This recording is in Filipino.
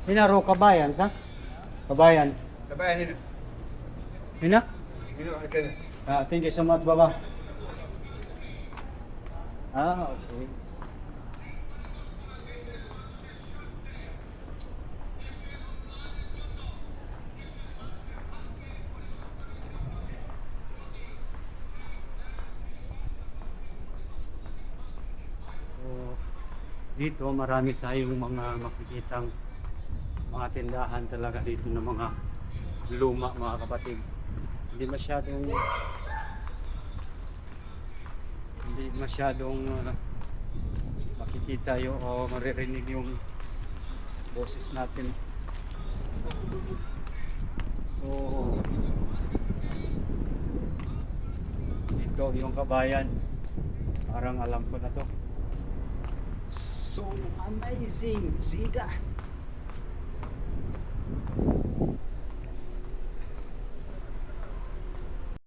Hinaro kabayan sa? Kabayan. Kabayan ini. Hina? Ini akan. Thank you so much, Baba. Okay. So, dito marami tayong mga makikitang mga tindahan talaga dito ng mga luma, mga kapatid. Hindi masyadong makikita yung o maririnig yung boses natin. So dito yung kabayan, parang alam ko na to. So amazing, sida.